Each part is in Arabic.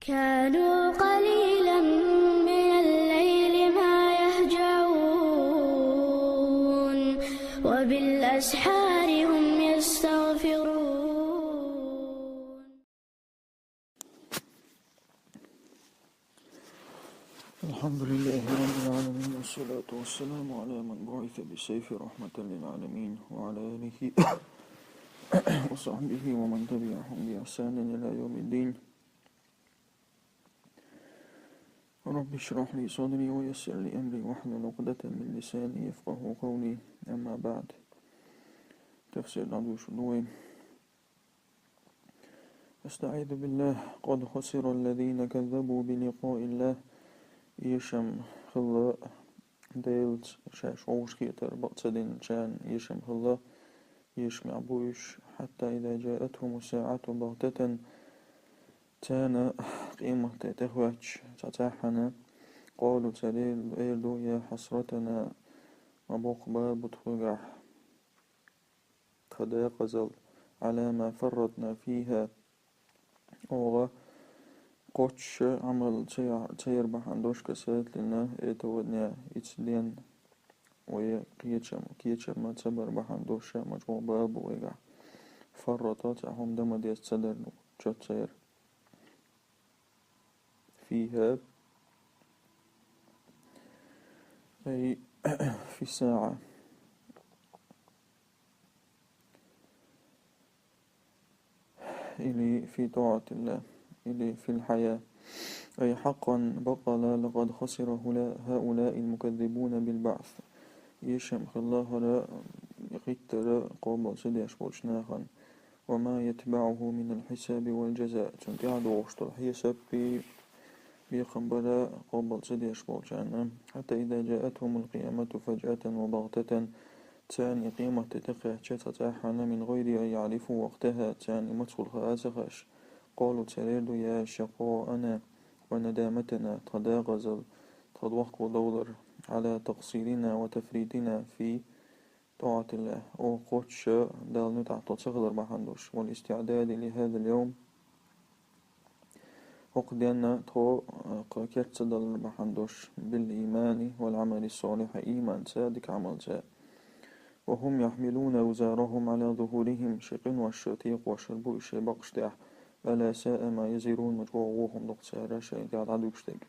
كانوا قليلا من الليل ما يهجعون وبالأسحار هم يستغفرون. الحمد لله رب العالمين، والصلاة والسلام على من بعث بسيف رحمة للعالمين، وعلى آله وصحبه ومن تبعهم بإحسان إلى يوم الدين. رب اشرح لي صدري ويسر لي أمري واحلل عقدة من لساني يفقه قولي. أما بعد، تفسير العدو شنوين. استعيذ بالله. قد خسر الذين كذبوا بلقاء الله يشم خلا ديلت شاش وشكيتر بقصدين شان يشم خلا يشمع بوش حتى إذا جاءتهم الساعة بغتة تانا قيمة تتخوش تتاحنا قالوا تليل إيردو يا حسرتنا مبوق باب تخوغح تخداقزل على ما فرطنا فيها أوغا قوتش عمل تير بحندوش كسات لنا إتودنا إتسلين ويكيتشم ما تبر بحندوش مجموع باب ويقع فرطات هم دم ديس تصدر تشير فيها أي في ساعة إلي في طاعة الله إلي في الحياة. أي حقا بطل لقد خسر هؤلاء المكذبون بالبعث يشم خلاه لا يقتر قوم سديش بوشناخا وما يتبعه من الحساب والجزاء تنتعد وشط الحساب بيخبر قوم سديش بوشانا حتى إذا جاءتهم القيامة فجأة وبغتة تاني قيمة تتقع تتاحنا من غير أن يعرفوا وقتها تاني مدخل خاسخش قالوا تريد يا شقاءنا وندامتنا تداغزل تضوق دولر على تقصيرنا وتفريطنا في طاعة الله أو قوتش دال نتع تصغر بحندوش والاستعداد لهذا اليوم وقدنا تو كرت دال بحندوش بالإيمان والعمل الصالح إيمان صادق عمل صادق وهم يحملون أوزارهم على ظهورهم شقن والشتيق والشربو إشي بقشتح ألا ساء ما يزرون مجوعوهم نقصارا شيء قاعد عدوكشتك.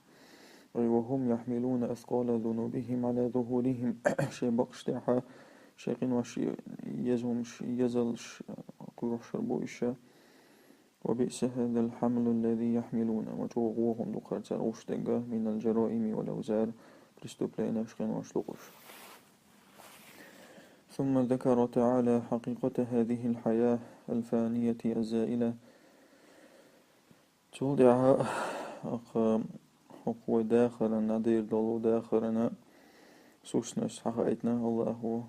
وهم يحملون أثقال ذنوبهم على ظهورهم شيء بقشتح شقن وشي يزهم يزلش كروح شربو إشي وبئس هذا الحمل الذي يحملون مجوعوهم نقصارا من الجرائم والأوزار برستوبلين شقن وشلقش. ثم ذكر تعالى حقيقة هذه الحياة الفانية الزائلة تودعها حقوة داخلنا نادير دولو داخلنا سوسنس حقائتنا الله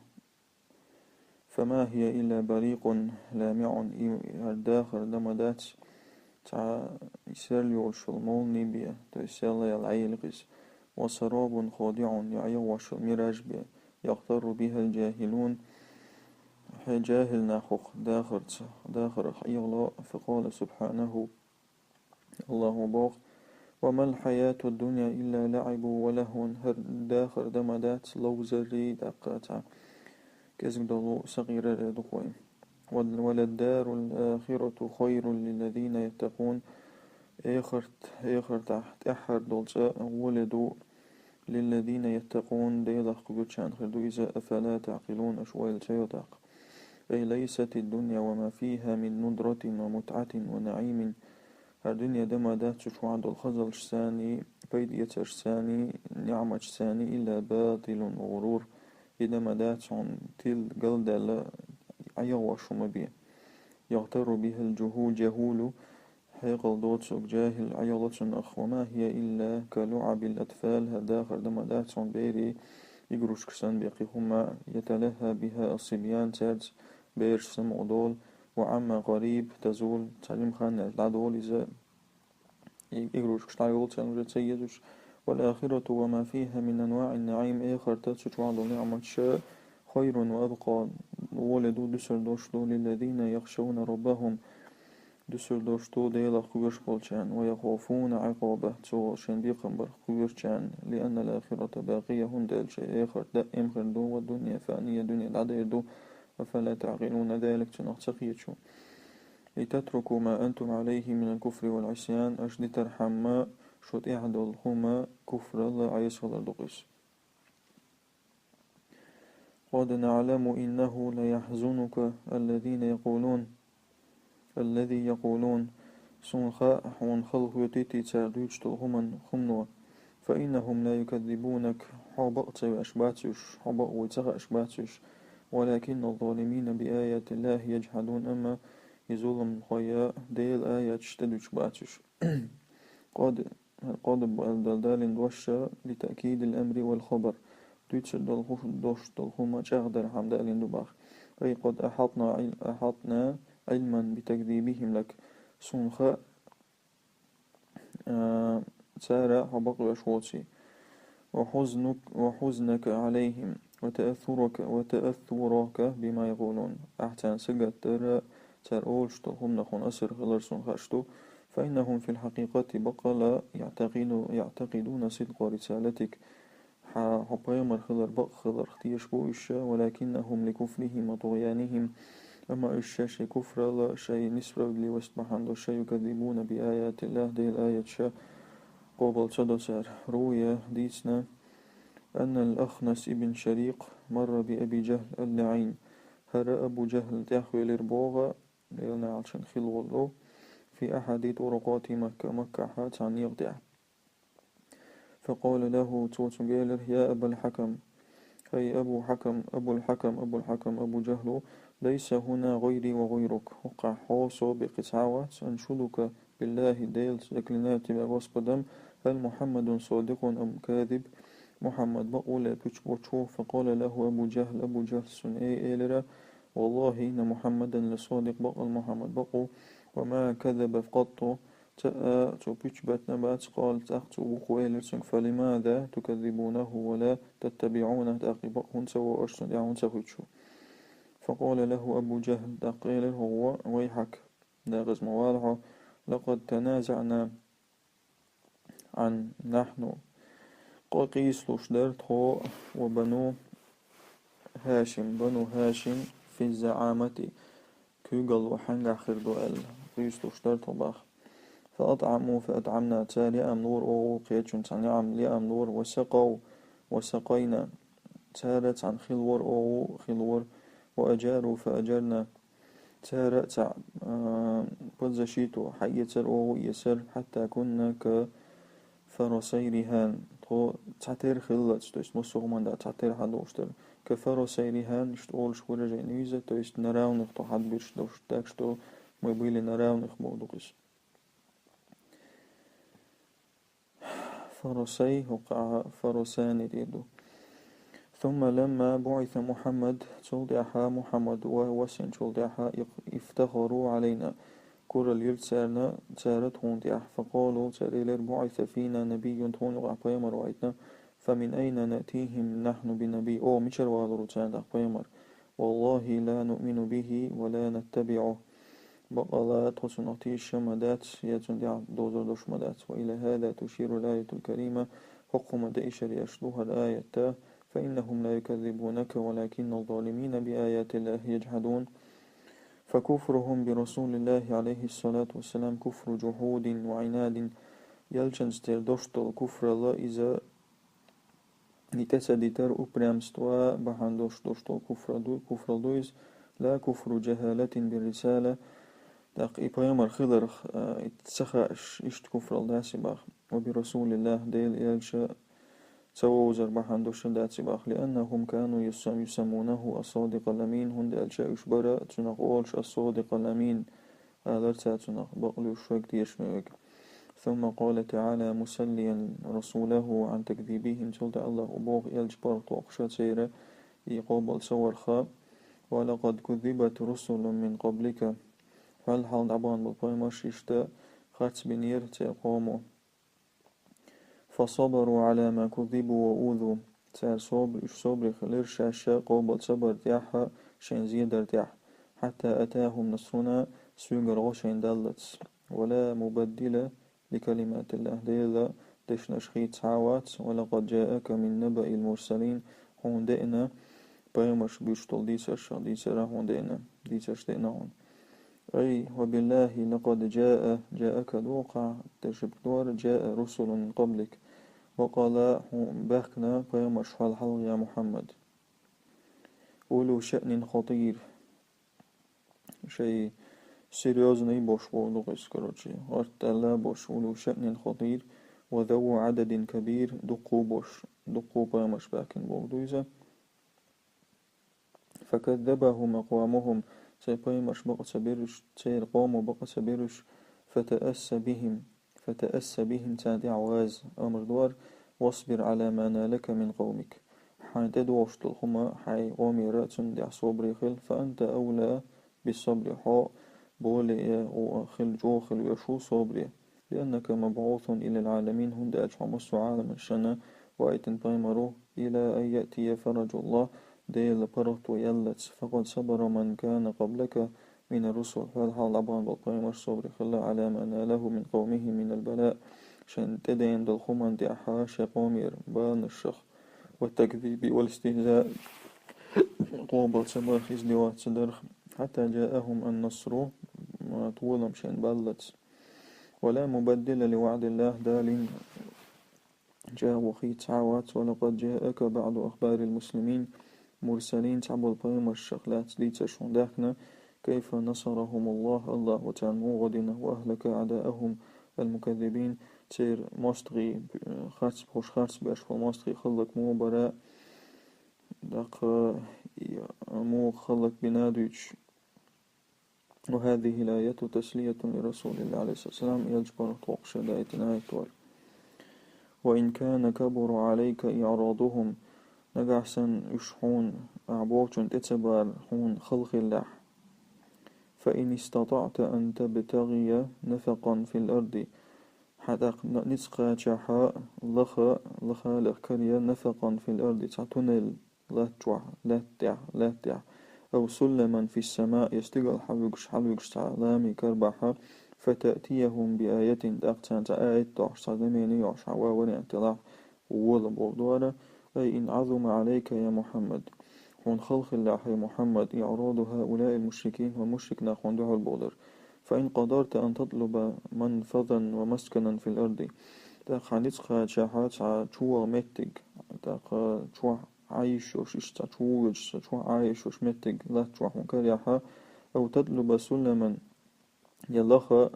فما هي إلا بريق لامع الداخل دمدات تع يساليو شلمون نبيه تسالي العيلقس وسراب خاضع يعيوش المراج بيه يغتر بها الجاهلون جاهل ناخخ داخر الله. فقال سبحانه الله باق وما الحياة الدنيا إلا لعب ولهو هر داخر دمدات لو زري دقاتا كزم دلو صغيرة دقوين وللدار الآخرة خير للذين يتقون آخر تحت أحر دولسا ولدو للذين يتقون ديلخ قبوتشان خردو إذا أفلا تعقلون أشوال سيطاق. أي ليست الدنيا وما فيها من ندرة ومتعة ونعيم الدنيا دما دات شوعد الخزل شساني بيد يتر شساني نعمة شساني إلا باطل وغرور إذا دات عن تل قلد عيوة شمبيه يغتر بها جهول حيقل دوتسوك جاهل عيالة أخ وما هي إلا كلعب الأطفال هداخر دمدات عن بيري يقروش كسان بيقي هما يتلهى بها الصبيان تارز بيرش سمع دول وعما قريب تزول تعليم خان العدول إذا يقروش كشتعيول تنوجد سيدوش. والآخرة وما فيها من أنواع النعيم آخر تاتشوش وعدو نعمة شاء خير وأبقى ولدو دسر دوشلو للذين يخشون ربهم düsseldorfto ديلا خوش بولشان ويخافون عقابه تو شن بيقنبر خوشان لأن الآخرة باقية هند الشيء آخر دائم خردو والدنيا فانية دنيا العدير دو أفلا تعقلون ذلك تنقصقية شو لتتركوا ما أنتم عليه من الكفر والعصيان أجد ترحم شد إعدل هما كفر الله عيس والدقس قد نعلم إنه ليحزنك الذي يقولون سنخاء ونخلق يتيتي تاردوش تلهمن خمنوا فإنهم لا يكذبونك حبأت وأشباتش حبأ وتغى أشباتش ولكن الظالمين بآيات الله يجحدون أما يظلم خيا ديل آيات اشتدوش باتش قد الدلدال دوشة لتأكيد الأمر والخبر دوتش دوش دلهما شغدر حمدال دباخ أي قد أحطنا علما بتكذيبهم لك سنخاء سارة حبق وشوتي وحزنك عليهم وتأثرك بما يقولون أحسن سجد ترأولش تلهم نخون أسر غلر سنخشتو فإنهم في الحقيقة بقى يعتقدون صدق رسالتك حبيمر خلر بق خلر اختيش بوش ولكنهم لكفرهم وطغيانهم أما الشيء كفر لا شيء نسبة لوسبحان دو شيء يكذبون بآيات الله دي الآية شا قبل صدسر روية ديسنا أن الأخنس ابن شريق مر بأبي جهل اللعين هر أبو جهل تحوي لربوغة ليلنا عشان خلوه في أحد طرقات مكة حات عن يغدع فقال له توت جيلر يا أبا الحكم أي أبو الحكم أبو جهل ليس هنا غيري وغيرك وقع حوصو بقسعوة أنشدك بالله ديل لكلنات بغسقدم هل محمد صادق أم كاذب محمد بقول بوشو فقال له أبو جهل سنئي إلرا والله إن محمدا لصادق بقى محمد بقو وما كذب فقط تأى تبيتشبت نبات قال تأخت وقويل فلماذا تكذبونه ولا تتبعونه تأقبقهن سوى أشتن يعون سخيتشو فقال له أبو جهل تقيل هو ويحك داغز موالها لقد تنازعنا عن نحن قيس لشدرت هو وبنو هاشم في الزعامة كيقل وحنق خردو قيس لشدرت باخ فأطعمنا تالي أمنور أو قيتشن تنعم لي أمنور وسقينا تارت عن خلور وأجاروا فأجرنا تارت بزشيتو حيتر أو يسر حتى كنا كفرسي رهان تعتير خلت تويست مسوغمان دا تعتير حدوشتر كفرسي رهان اشتغل شكورة جينيزة تويست نراونخ تو حد بيش دوشتاكش تو مبيلي نراونخ بودوكس فرسي وقع فرسان ديدو ثم لما بعث محمد تولدعها محمد ووسن تولدعها افتخروا علينا كور اليل تارت هونديح فقالوا تاريلر بعث فينا نبي تونغ بيمر وعيتنا فمن أين نأتيهم نحن بنبي أو مشر والرو تاندح بيمر والله لا نؤمن به ولا نتبعه بقى توسنطي الشمدات يتندع دوزر دوشمدات وإلى هذا تشير الآية الكريمة حكم دائشر يشلوها الآية فإنهم لا يكذبونك ولكن الظالمين بآيات الله يجحدون فكفرهم برسول الله عليه الصلاة والسلام كفر جحود وعناد يلشنستر دوشتل كفر الله إذا لتسدتر أبرامستوا بحندوش دوشتل كفر دويز لا كفر جهالة بالرسالة داق إبايمر خضر اتسخاش إشت كفر الداسي باخ وبرسول الله ديل إلشا تووزر بحندوش داسي باخ لأنهم كانوا يسمونه الصادق الأمين هند إلشا إشبرا تنقولش الصادق الأمين آلرتا تنق بقلو شوك ديشنوك ثم قال تعالى مسليا رسوله عن تكذيبهم تلت الله أبوغ إلجبر توقشا سيرا يقابل سور خاب ولقد كذبت رسل من قبلك فالحال دعبان بالقيمش اشتا خاتس بنير تقاموا فصبروا على ما كذبوا وأوذوا تار صبر خلير شاشا قابل صبر تياحا شين زيدر تياح حتى أتاهم نصرنا سوغر غوشين دالتس ولا مبدل لكلمات الله ديلا دشنش خيت عاوات ولقد جاءك من نبأ المرسلين هون دئنا بيمش بيشتل ديسر هون دئنا ديسر دئنا هون أي وبالله لقد جاءك الوقع تشبدور جاء رسل من قبلك وقال بخنا بيمش فالحل يا محمد أولو شأن خطير شيء серьезный бош болдугыс короче артала бош улу шаънин خطير وذو عدد كبير دقو бош دقو بامش باكن болдуйза فكذبهم أقوامهم سيبايمش بقى سبيرش سير قوموا بقى سبيرش فتأس بهم تادي عواز أمر دوار واصبر على ما نالك من قومك حين تدوش تلخما حي قومي رأتن دع صبري خل فأنت أولى بالصبر حاء بولي وخل جوخل ويشو صبري لأنك مبعوث إلى العالمين هند أجحمس عالم الشنا وأيتن بايمرو إلى أن يأتي فرج الله ديل برغت ويلت فقد صبر من كان قبلك من الرسل فالحال عبان بالبايمر صبري خلا على ما ناله من قومه من البلاء شن تدين دالخمان دي أحاش قومير بان الشخ والتكذيب والاستهزاء قوبل سماخ إزدوات صدرخ حتى جاءهم النصر ما طولم شين بلت ولا مبدل لوعد الله دال جاء وخيت عوات ولقد جاءك بعض أخبار المسلمين مرسلين تعبوا البيمر الشغلات ديتا شونداكنا كيف نصرهم الله تعالى غدنا وأهلك أعداءهم المكذبين تير مستغي خارس بوش خارس باش فالمستغي خلق مو براء دق مو خلق بنادوش وهذه الآية تسلية لرسول الله عليه الصلاة والسلام يجبر طوق شدائتنا آية وإن كان كبر عليك إعراضهم نجحسن يشحون أعبوشن تتبار حون خلق الله فإن استطعت أن تبتغي نفقا في الأرض حتى نسقى شحاء لخا لخكريا نفقا في الأرض تعتنل لا تع أو سلما في السماء يستقل حلوكش تعلامي كربحا فتأتيهم بآية دقتان آية تحصى دميني يعشعوا ونعتلاح والبوضوارة أي إن عظم عليك يا محمد هون خلق الله يا محمد إعراض هؤلاء المشركين ومشرك ناخون دعو البودر فإن قدرت أن تطلب منفذا ومسكنا في الأرض تاق نتقى شاحات شوى متق تاق شوى عايش وش اشتا شوى عايش وش متق لا شوى مكريحة أو تطلب سلما يلخا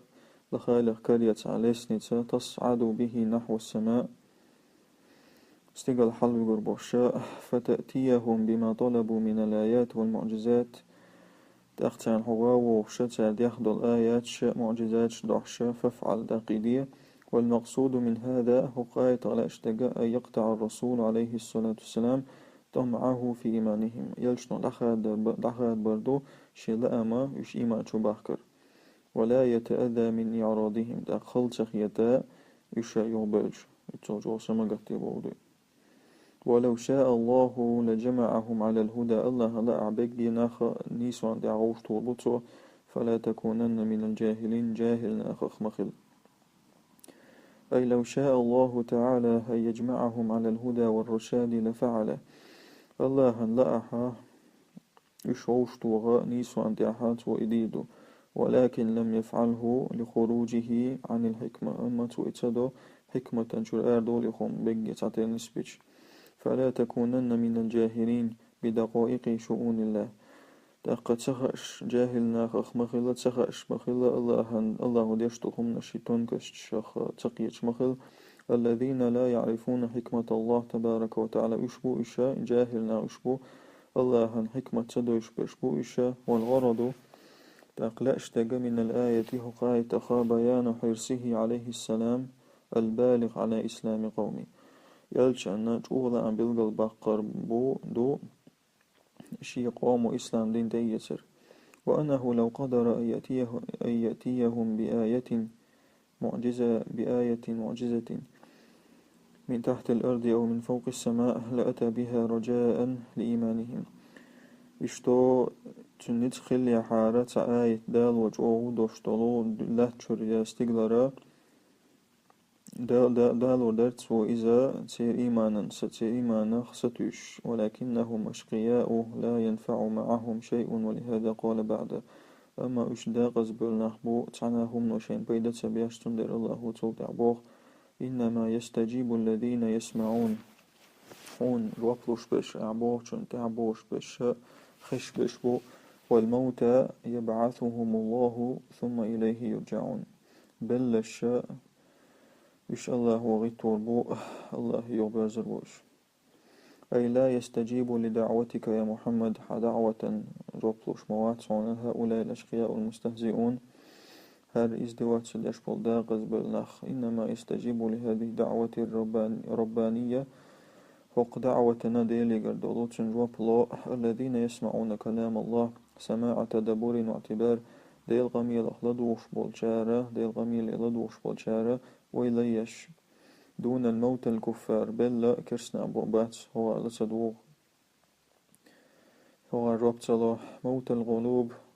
لخالق كرية عليسنة تصعد به نحو السماء استقل حلو قربوشاء فتأتيهم بما طلبوا من الآيات والمعجزات تأختان هواو وشتى ياخد الآيات معجزات دحشة فافعل دقيدية والمقصود من هذا هو قاية على اشتقاء يقطع الرسول عليه الصلاة والسلام طمعه في إيمانهم يلشنو لخاد بردو شلأما يش إيمان شو بحكر ولا يتأذى من إعراضهم داخل تخيتا يش يوبلج يتوجو سمقتي بودي ولو شاء الله لجمعهم على الهدى الله لا أعبق ناخ نيسوان دعوش طولتو فلا تكونن من الجاهلين جاهل ناخ مخل أي لو شاء الله تعالى أن يجمعهم على الهدى والرشاد لفعله الله لا أحا يشعوش طوغا نيسوان دعحات وإديدو ولكن لم يفعله لخروجه عن الحكمة أما تؤتدو حكمة شرار دولهم بقية تعطي نسبيش فلا تكونن من الجاهلين بدقائق شؤون الله تأقى تخش جاهلنا مخلا تخش مخلا الله ديشتهم نشيطون كشخ تقيش مخل الذين لا يعرفون حكمة الله تبارك وتعالى اشبو إشاء جاهلنا اشبو الله حكمة تدو اشبو إشاء والغرض تأقلا اشتق من الآية هقاية تخى بيان حرصه عليه السلام البالغ على إسلام قومه يلش أن تقول أن بلغ البقر بو دو شي قوم إسلام دين ديسر وأنه لو قدر أن يأتيهم بآية معجزة من تحت الأرض أو من فوق السماء لأتى بها رجاء لإيمانهم إشتو تنيت خلي حارة آية دال وجوه دوشتلو لا تشريا ستيغلرا دال ودرت وإذا تير إيمانا ستير إيمانا خستوش ولكنهم أشقياء لا ينفع معهم شيء ولهذا قال بعد أما أشدا قزبل نخبو تعناهم نوشين بيدة سبياش تندر الله تعبوه إنما يستجيب الذين يسمعون هون روابلوش بش أعبوه چون تعبوش بش خش بش بو والموتى يبعثهم الله ثم إليه يرجعون بلش إش الله وغيتور بو الله يغبرزر بوش أي لا يستجيب لدعوتك يا محمد دعوة روابلوش موات هؤلاء الأشقياء المستهزئون هر إزدواج الأشبال داقز بالنخ إنما يستجيب لهذه الدعوة الربانية حق دعوتنا ديلي قردولو تنجواب الله الذين يسمعون كلام الله سماع تدبر واعتبار ديل غميل أخلدوش بالشارة ديل غميل إلدوش بالشارة ويليش دون الموت الكفار بل كرسنا بوبات هو لسدوغ هو الرب صلاح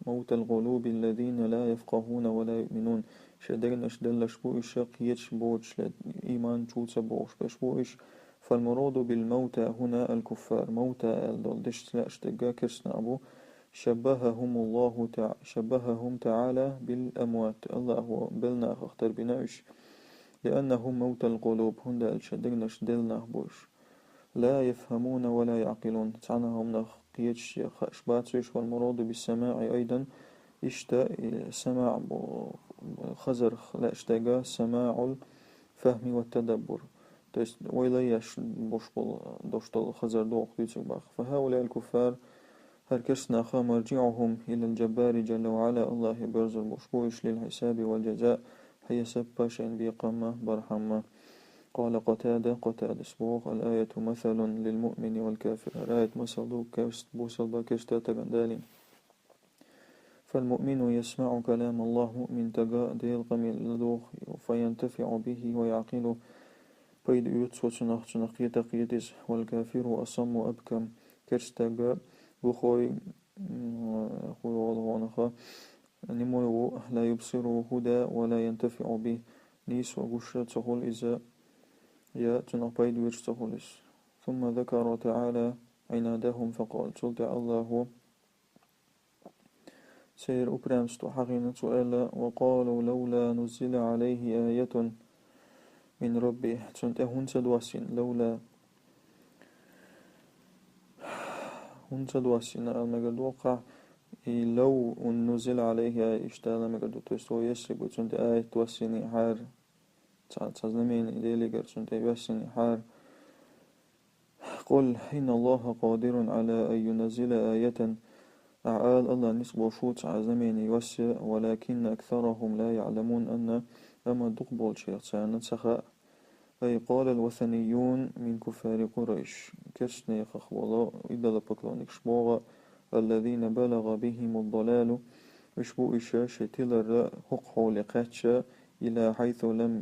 موت القلوب الذين لا يفقهون ولا يؤمنون شدرنش دلش بوش قيتش بوش إيمان شوتس بوش بش بوش فالمراد بالموتى هنا الكفار موتى الدلدش لأشتقا كرسنا أبو شبههم تعالى بالأموات الله هو بلنا اختر بناش لأنهم موتى القلوب هنا الشدرنش دلنا بوش لا يفهمون ولا يعقلون تعناهم نخيتش خشباتش والمراد بالسماع أيضا اشتا سماع خزر لا اشتاقا سماع الفهم والتدبر ويليش بوشبل دوشتل خزر دوق ديتك باخ فهؤلاء الكفار هركسنا مرجعهم إلى الجبار جل وعلا الله برز البوشبوش للحساب والجزاء حيسب باشين بيقامة برحمة قال قتادة سبوغ الآية مثل للمؤمن والكافر الآية مثل بوصل باكشتا تغندالين فالمؤمن يسمع كلام الله مؤمن تقا ديل قميل لدوخ فينتفع به ويعقله بيد يوتسو تنقية قيدز والكافر أصم أبكم كرستاقا بخوي والغانخا نمو لا يبصر هدى ولا ينتفع به نيس وقشة تقول إذا يا تنقيد ويرستغلس ثم ذكر تعالى عنادهم فقال سلطع الله سير أبرامست حقنا سؤالا وقالوا لولا نزل عليه آية من ربه تنت هنسدواسين لولا هنسدواسين المجد وقع لو نزل عليه آية اشتغل مجد تستو يسرق تنت آية تواسيني حار تزنمين إليلي تنت يواسيني حار قل إن الله قادر على أن ينزل آية أعال الله نسبة شوت عزمين يوسع ولكن أكثرهم لا يعلمون أن أما دقبول شيخ سانا سخاء أي قال الوثنيون من كفار قريش كشني خخولا إذا لبقلونك شبوغا الذين بلغ بهم الضلال وشبو إشاشة تلر حقه لقاتش إلى حيث لم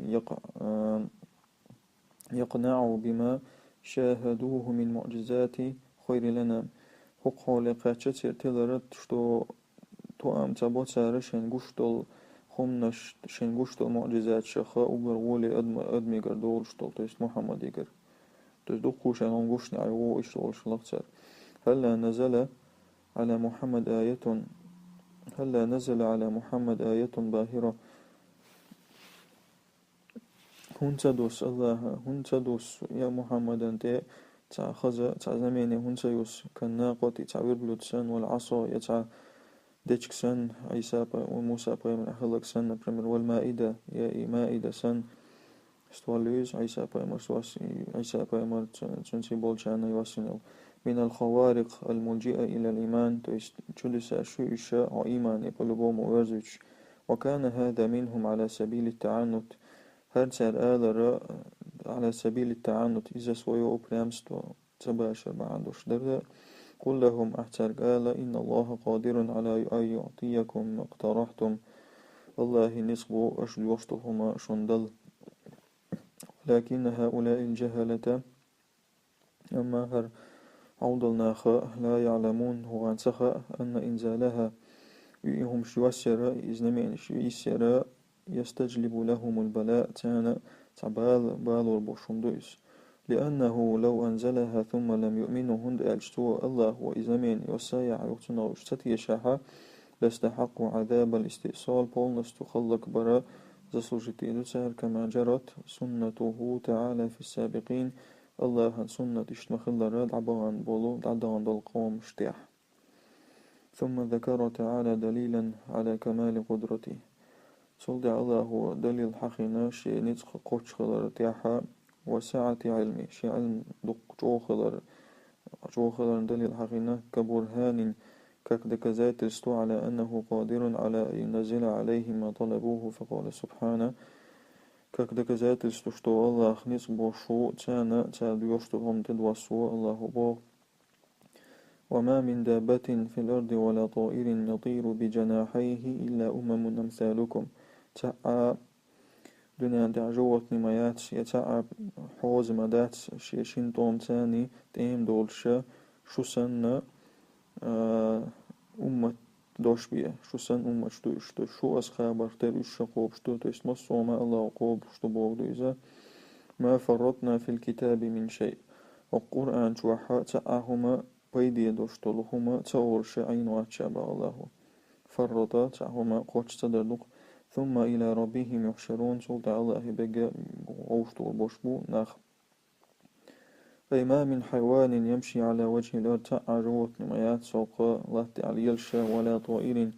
يقنعوا بما شاهدوه من معجزات خير لنا حقه لقاتش تلر تشتو توام تبوت سارشن قشتل خمنش شنگوشتل معجزات شخا وبرغولي أدمي قردول شتل تيست محمد يقر تيست دقوشن هنگوشني عيوو إشتغل شلقتر هلا نزل على محمد آية باهرة هنتدوس الله هنتدوس يا محمد أنت تعزميني هنتيوس كالناقة تعوير بلوتسان والعصا يتع ديتشكسن عيسى وموسى من أخلق سن برمر والمائدة يا مائدة سن استواليز عيسى بأمر تنسي بولشان يواسنل من الخوارق الملجئة إلى الإيمان تجلس أشياء إيمان يقلبوا موازج وكان هذا منهم على سبيل التعنت هرسل على سبيل التعنت إذا سويو أبرامست تباشر ما عندوش درجة قل لهم أحتر قال إن الله قادر على أن يعطيكم ما اقترحتم الله نصبوا أشل وشتهما شندل لكن هؤلاء الجهلة أما هر عوضلناخ لا يعلمون هو عنسخ أن إنزالها يهم شوسر إزنمين شويسر يستجلب لهم البلاء تانا تعبال بالور بوشمدوس لأنه لو أنزلها ثم لم يؤمنوا هند أجتوى الله وإزنمين يسايع يقتنوا اشتتيشها لاستحقوا عذاب الاستئصال بولنس تخلق برا заслужит إدوسار كما جرت سنته تعالى في السابقين الله سنة اشتمخلر دعبان بولو دعدان بالقوم اشتيح ثم ذكر تعالى دليلا على كمال قدرته صلد الله دليل حقنا شيء نتخ قوش خلر تيحا وسعة علمي شيء علم دق جو خلر دليل حقنا كبرهان كذات استو على أنه قادر على أن ينزل عليه ما طلبوه فقال سبحانه كذات استو الله خنص بوشو تانا تاديوشتهم تدوسو الله بو وما من دابة في الأرض ولا طائر يطير بجناحيه إلا أمثالكم تعا دنيا دعجوة نمايات يتعب حوز مدات شيشين طوم تاني تيم دولش شو سنة أمة دوش بيه شو سن أمة شو أسخابر تر الشقوب شتو تسمسو ما الله قوب شتو بوغدو إذا ما فرطنا في الكتاب من شيء والقرآن شوحا تعاهما بيدي دوشتلهما تأورش عين واتشابا الله فرطا تعاهما قوش تدردق ثم إلى ربهم يحشرون سلطة الله بقى غوشتو البوشبو ناخ أي ما من حيوان يمشي على وجه الأرض تعجوت نميات سوق لا تعليلش ولا طائر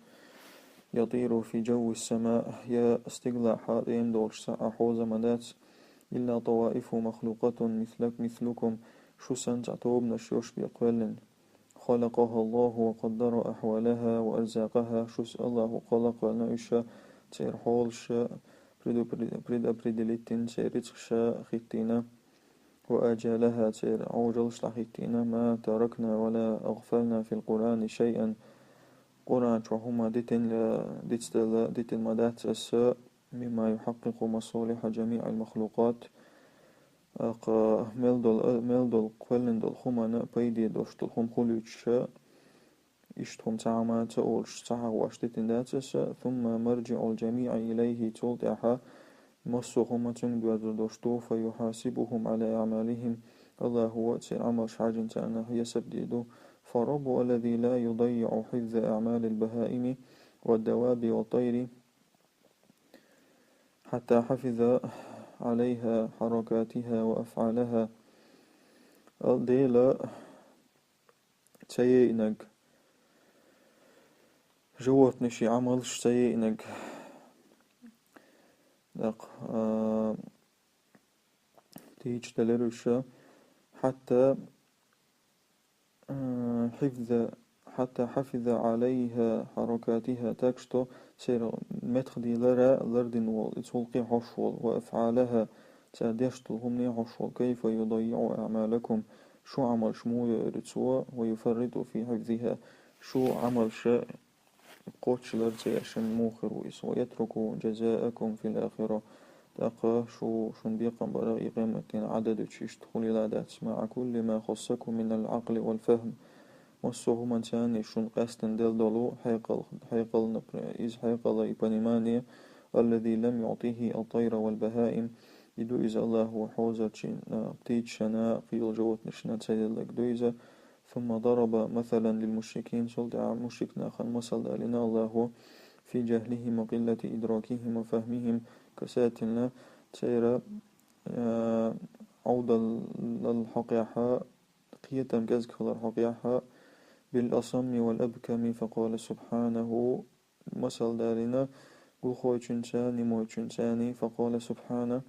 يطير في جو السماء يا استقلع حارين دولش سأحوز مدات إلا طوائف مخلوقات مثلكم شسن تعتوب نشيوش بيقبل خلقها الله وقدر أحوالها وأرزاقها شس الله خلق نعيشة تير حولش بريد تيرتش ختينة وأجالها تير عوجلش لحكينا ما تركنا ولا أغفلنا في القرآن شيئا قرآن شوهما ديتن مدات الساء مما يحقق مصالح جميع المخلوقات ملدل قولندل خمانا بيدي دوشتل خم خلوش اشتهم تعما تأولش تعواش ديتن داتس ثم مرجع الجميع إليه تولتها مصوهم تنجد دوشتو فيحاسبهم على أعمالهم الله هو تسير عمل شعجن تأنا هي سبديدو فرب الذي لا يضيع حفظ أعمال البهائم والدواب والطير حتى حفظ عليها حركاتها وأفعالها الديلة تيينك جوات نشي عمل تيينك دق تيج تلرش حتى حفظ عليها حركاتها تكشتو سير متخدي لردن والتولقي حشول وأفعالها تادشتو همني حشول كيف يضيع أعمالكم شو عمل شمو يرتسوا ويفرط في حفظها شو عمل شاء قوتش لرتي عشان موخر ويترك جزاءكم في الآخرة تقى شو بيقا براء إقامة عدد تشتخل العادات مع كل ما خصكم من العقل والفهم والصهومة تاني شون قاستن دلدلو حيقل إبانيماني الذي لم يعطيه الطير والبهائم يدو إذا الله هو حوزر بتيج شناء قيل جوت نشنا تسيدلك دويزة ثم ضرب مثلا للمشركين سلطة مشركنا خان مثل لنا الله في جهلهم وقلة إدراكهم وفهمهم كساتنا تيرا عود الحقيحة قيتم كزك الحقيحة بالأصم والأبكم فقال سبحانه مثل دارنا قل خوي تشنساني موي تشنساني فقال سبحانه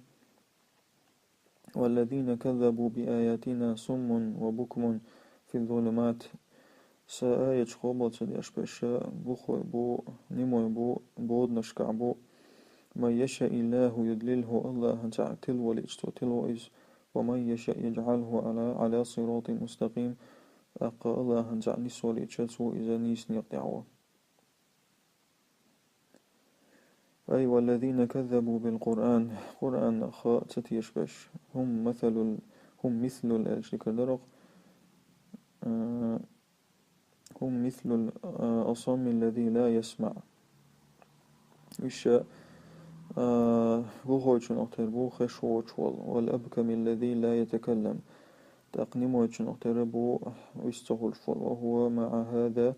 والذين كذبوا بآياتنا صم وبكم في الظلمات سآية خبط يشبشا بخوي بو نموي بو بود نشكعبو من يشاء الله يدلله الله تعتل وليجتو ومن يشاء يجعله على صراط مستقيم أقا الله جعل نسولي تشتو إذا نيس نقطعوا أي والذين كذبوا بالقرآن قرآن خاء تتيشبش هم مثل الألشك درق هم مثل الأصم الذي لا يسمع. وش بوخوش نختار بو خشوش والأبكم الذي لا يتكلم تقنيموش نختار بو ويستغل فول. وهو مع هذا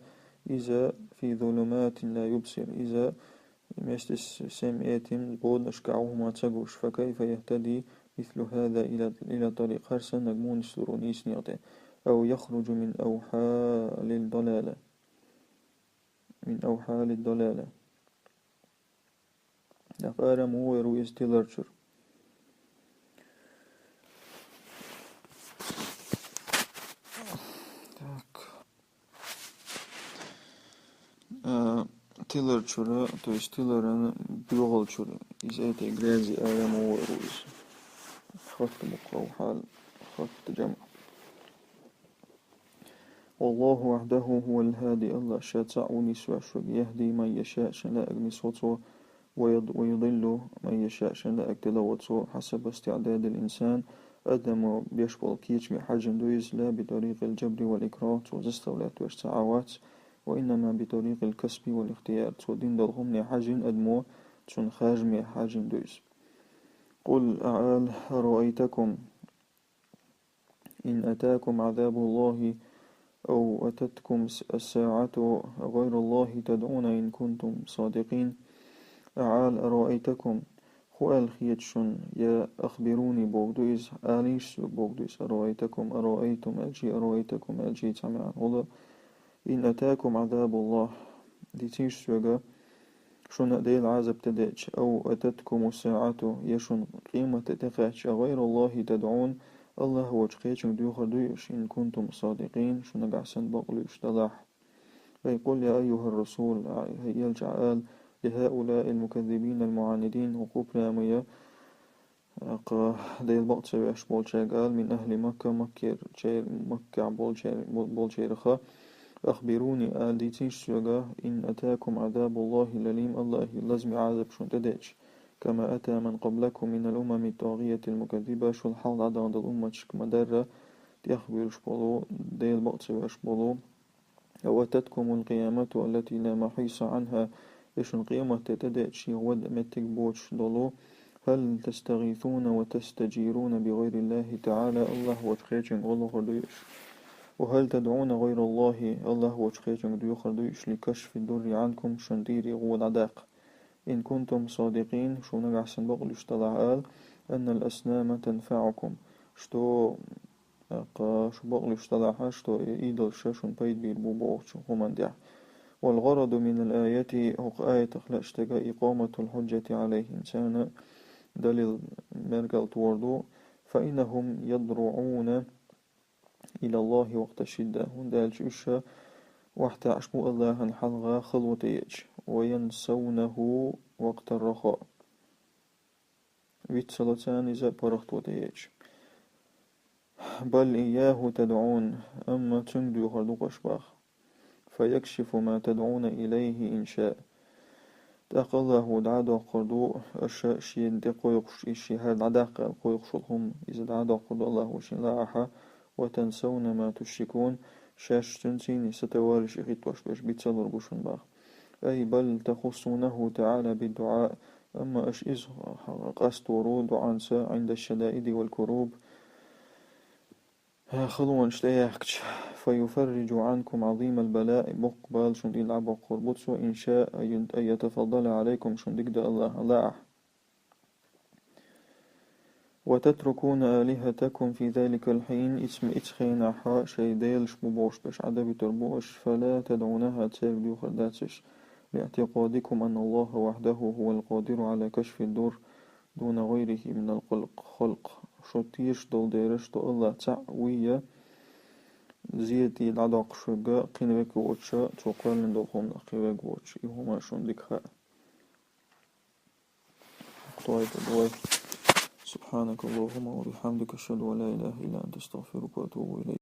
إذا في ظلمات لا يبصر. إذا مستس سمعتم بود نشكعه ما تسقوش. فكيف يهتدي مثل هذا إلى طريق خرسا نجمون سرونيس نيغتي أو يخرج من أوحال الضلالة نقارا مويرو يستيلرشر. Tillerčura, to jest tilleren bjuholčura. Iz ete gräzi ära مويرو iz خط مقرأ حال خط جمع. والله وحده هو الهادي. الله شاتع ونسوى شوق يهدي من يشاء شلا أجنسوته ويضل من يشاء شلا أكتلوته حسب استعداد الإنسان. أدم بيشبل كيش حجم دويز لا بطريق الجبر والإكراه وزستولات والسعوات وإنما بطريق الكسب والاختيار. ودين دلهم حجم أدمو تون خاجم حجم دويز. قل أعال أرأيتكم إن أتاكم عذاب الله أو أتتكم الساعة غير الله تدعون إن كنتم صادقين. أعال أرأيتكم خؤال خيتشن يا أخبروني بوغدويز آليش بوغدويز. أرأيتكم أرأيتم ألجي أرأيتكم ألجي تمعان والله. إن أتاكم عذاب الله دي تيش سوغا شن ديل عذاب تداتش أو أتتكم الساعة يشن قيمة تتقاتش غير الله تدعون. الله هو تقيتشن ديوخر دويش إن كنتم صادقين شن قعسن بقلوش تلاح. فيقول يا أيها الرسول يلجع آل لهؤلاء المكذبين المعاندين وقوب رامية ديل بقت سويش بولشاق من أهل مكة مكة بولشيرخة. أخبروني آل دي تيش سوغا إن أتاكم عذاب الله لليم. الله لازم عذاب شن تداتش كما أتى من قبلكم من الأمم الطاغية المكذبة. شو الحال عدا عند الأمة شك مدرة يخبر شبولو ديل بقت وشبولو. أو أتتكم القيامة التي لا محيص عنها. إيش القيامة تتداتش ود متك بوش دولو. هل تستغيثون وتستجيرون بغير الله تعالى. الله وتخيشن الله خردوش. وهل تدعون غير الله. الله وتخيشن ديو خردوش لكشف الدر عنكم شنديري غول عداق. إن كنتم صادقين شو نجحسن بقلش طلع قال أن الأسنام تنفعكم. شو بقلش طلع شتو إيدل شاشون بيد بيربوبوش ومن دع. والغرض من الآية هو آية خلقش تجا إقامة الحجة عليه إنسان دليل مرقل توردو. فإنهم يضرعون إلى الله وقت الشدة. هندالش إشا وقت عشبو الله الحلغة خلوتيج وينسونه وقت الرخاء. ويتسلطان إذا برخت وتيج. بل إياه تدعون أما تنجدو خردوق أشباخ فيكشف ما تدعون إليه إن شاء. تاق الله دعادو خردوق أشاء شين دقويقش إشي هاد عداق قويقشلهم إذا دعادو خردو الله وشين لاحا. وتنسون ما تشركون شاش تنسيني ستوارش إغيط وشبش بيتسلر بوشن باخ. أي بل تخصونه تعالى بالدعاء. أما أش إز قستورو دعانسا عند الشدائد والكروب خلوان اشتياكش. فيفرج عنكم عظيم البلاء مقبال شندي العبق قربطسو إن شاء أن يتفضل عليكم شندك دا الله لاح. وتتركون آلهتكم في ذلك الحين اسم إتخين حاء شيديل شمبوش بش عدبي تربوش. فلا تدعونها تسير ديو خرداتش لاعتقادكم أن الله وحده هو القادر على كشف الدور دون غيره من الخلق. شتيش دول ديرش دو الله تعوية زيتي العدق شقا قينوك ووتشا توقال من دولهم لقيوك ووتش إيهما شندك خاء. سبحانك اللهم وبحمدك أشهد أن لا إله إلا أنت أستغفرك وأتوب إليك.